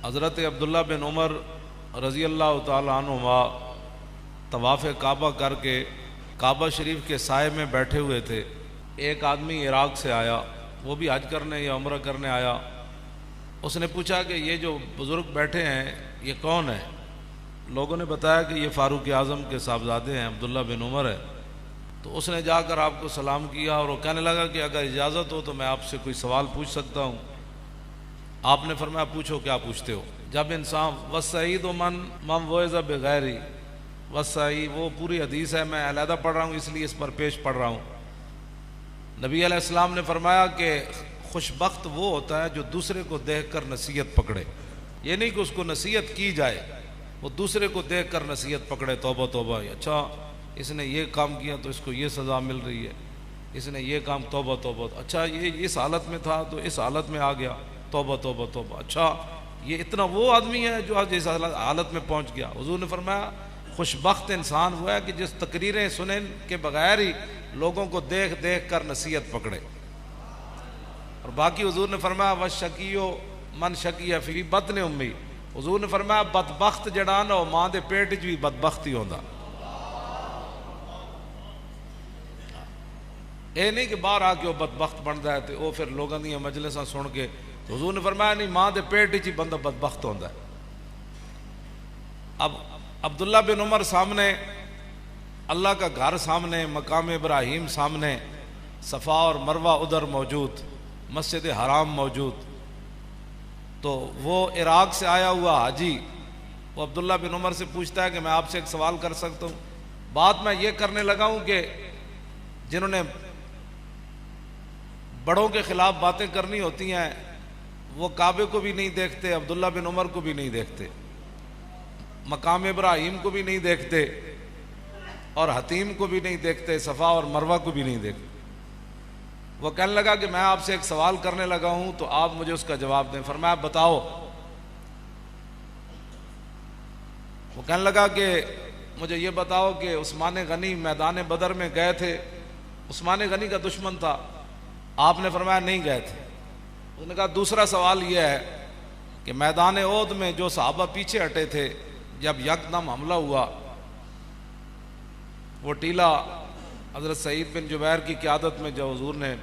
حضرت عبداللہ بن عمر رضی اللہ تعالیٰ عنہما طواف کعبہ کر کے کعبہ شریف کے سائے میں بیٹھے ہوئے تھے. ایک آدمی عراق سے آیا، وہ بھی حج کرنے یا عمرہ کرنے آیا. اس نے پوچھا کہ یہ جو بزرگ بیٹھے ہیں یہ کون ہے؟ لوگوں نے بتایا کہ یہ فاروق اعظم کے صاحبزادے ہیں، عبداللہ بن عمر ہے. تو اس نے جا کر آپ کو سلام کیا اور وہ کہنے لگا کہ اگر اجازت ہو تو میں آپ سے کوئی سوال پوچھ سکتا ہوں. آپ نے فرمایا پوچھو، کیا پوچھتے ہو؟ جب انسان وسعید و من وعظ بغیری، وسعید وہ پوری حدیث ہے، میں علیحدہ پڑھ رہا ہوں اس لیے اس پر پیش پڑھ رہا ہوں. نبی علیہ السلام نے فرمایا کہ خوش بخت وہ ہوتا ہے جو دوسرے کو دیکھ کر نصیحت پکڑے. یہ نہیں کہ اس کو نصیحت کی جائے، وہ دوسرے کو دیکھ کر نصیحت پکڑے. توبہ توبہ، اچھا اس نے یہ کام کیا تو اس کو یہ سزا مل رہی ہے، اس نے یہ کام، توبہ توبہ، اچھا یہ اس حالت میں تھا تو اس حالت میں آ گیا، توبہ توبہ توبہ، اچھا یہ اتنا وہ آدمی ہے جو آج اس حالت میں پہنچ گیا. حضور نے فرمایا خوش بخت انسان وہ ہے کہ جس تقریریں سنیں کے بغیر ہی لوگوں کو دیکھ دیکھ کر نصیحت پکڑے. اور باقی حضور نے فرمایا وشکیو من شکی فی بطن امی، حضور نے فرمایا بدبخت جڑا نا ماں دے پیٹ وچ بھی بدبخت ہی ہوندا. اے نہیں کہ باہر آ کے وہ بدبخت بنتا ہے تو وہ پھر لوگوں دی مجلساں سن کے. حضور نے فرمایا نہیں، ماں دے پیٹ وچ ہی بندہ بدبخت ہوندا ہے. اب عبداللہ بن عمر سامنے، اللہ کا گھر سامنے، مقام ابراہیم سامنے، صفا اور مروہ ادھر موجود، مسجد حرام موجود. تو وہ عراق سے آیا ہوا حاجی وہ عبداللہ بن عمر سے پوچھتا ہے کہ میں آپ سے ایک سوال کر سکتا ہوں؟ بات میں یہ کرنے لگا ہوں کہ جنہوں نے بڑوں کے خلاف باتیں کرنی ہوتی ہیں وہ کعبے کو بھی نہیں دیکھتے، عبداللہ بن عمر کو بھی نہیں دیکھتے، مقام ابراہیم کو بھی نہیں دیکھتے، اور حتیم کو بھی نہیں دیکھتے، صفا اور مروہ کو بھی نہیں دیکھتے. وہ کہنے لگا کہ میں آپ سے ایک سوال کرنے لگا ہوں تو آپ مجھے اس کا جواب دیں. فرمایا بتاؤ. وہ کہنے لگا کہ مجھے یہ بتاؤ کہ عثمان غنی میدان بدر میں گئے تھے، عثمان غنی کا دشمن تھا، آپ نے فرمایا نہیں گئے تھے. اس نے کہا دوسرا سوال یہ ہے کہ میدان احد میں جو صحابہ پیچھے ہٹے تھے، جب یکدم حملہ ہوا، وہ ٹیلہ حضرت سعید بن جبیر کی قیادت میں جو حضور نے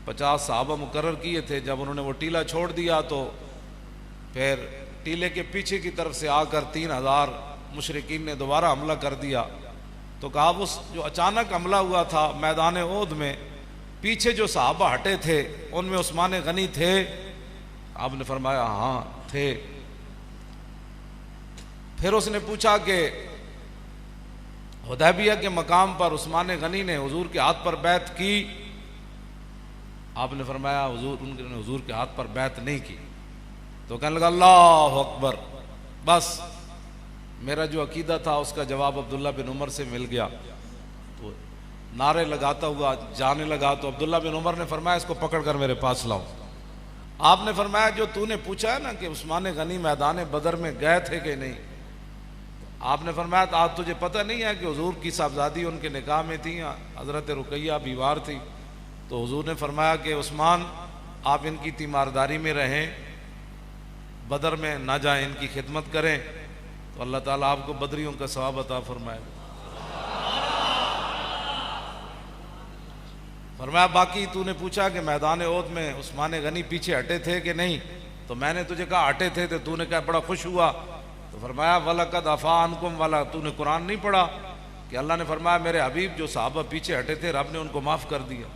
50 صحابہ مقرر کیے تھے، جب انہوں نے وہ ٹیلہ چھوڑ دیا تو پھر ٹیلے کے پیچھے کی طرف سے آ کر 3000 مشرکین نے دوبارہ حملہ کر دیا. تو کہا اس جو اچانک حملہ ہوا تھا میدان احد میں، پیچھے جو صحابہ ہٹے تھے ان میں عثمان غنی تھے؟ آپ نے فرمایا ہاں تھے. پھر اس نے پوچھا کہ حدیبیہ کے مقام پر عثمان غنی نے حضور کے ہاتھ پر بیعت کی؟ آپ نے فرمایا ان نے حضور کے ہاتھ پر بیعت نہیں کی. تو کہنے لگا اللہ اکبر، بس میرا جو عقیدہ تھا اس کا جواب عبداللہ بن عمر سے مل گیا. تو نعرے لگاتا ہوا جانے لگا تو عبداللہ بن عمر نے فرمایا اس کو پکڑ کر میرے پاس لاؤ. آپ نے فرمایا جو تو نے پوچھا ہے نا کہ عثمان غنی میدان بدر میں گئے تھے کہ نہیں، آپ نے فرمایا آج تجھے پتہ نہیں ہے کہ حضور کی صاحبزادی ان کے نکاح میں تھی، حضرت رقیہ بیوار تھی. تو حضور نے فرمایا کہ عثمان آپ ان کی تیمارداری میں رہیں، بدر میں نہ جائیں، ان کی خدمت کریں تو اللہ تعالیٰ آپ کو بدریوں کا ثواب عطا فرمائے. فرمایا باقی تو نے پوچھا کہ میدان احد میں عثمان غنی پیچھے ہٹے تھے کہ نہیں، تو میں نے تجھے کہا ہٹے تھے تو نے کہا بڑا خوش ہوا. تو فرمایا وَلَقَدْ عَفَا عَنْكُمْ وَلَا، تو نے قرآن نہیں پڑھا کہ اللہ نے فرمایا میرے حبیب جو صحابہ پیچھے ہٹے تھے رب نے ان کو معاف کر دیا.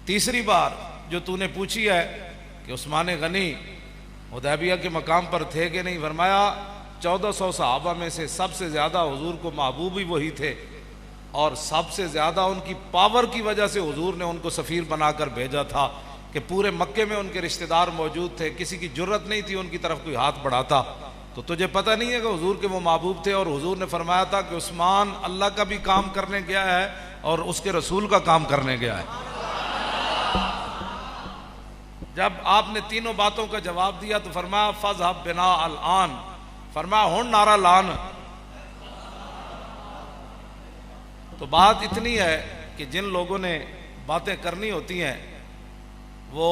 تیسری بار جو تو نے پوچھی ہے کہ عثمان غنی حدیبیہ کے مقام پر تھے کہ نہیں، فرمایا 1400 صحابہ میں سے سب سے زیادہ حضور کو محبوب ہی وہی تھے، اور سب سے زیادہ ان کی پاور کی وجہ سے حضور نے ان کو سفیر بنا کر بھیجا تھا کہ پورے مکے میں ان کے رشتہ دار موجود تھے، کسی کی جرت نہیں تھی ان کی طرف کوئی ہاتھ بڑھاتا. تو تجھے پتہ نہیں ہے کہ حضور کے وہ محبوب تھے، اور حضور نے فرمایا تھا کہ عثمان اللہ کا بھی کام کرنے گیا ہے اور اس کے رسول کا کام کرنے گیا ہے. جب آپ نے تینوں باتوں کا جواب دیا تو فرمایا فَاذْهَبْ بِنَا الْآن، فرمایا ہن نعرہ لان. تو بات اتنی ہے کہ جن لوگوں نے باتیں کرنی ہوتی ہیں وہ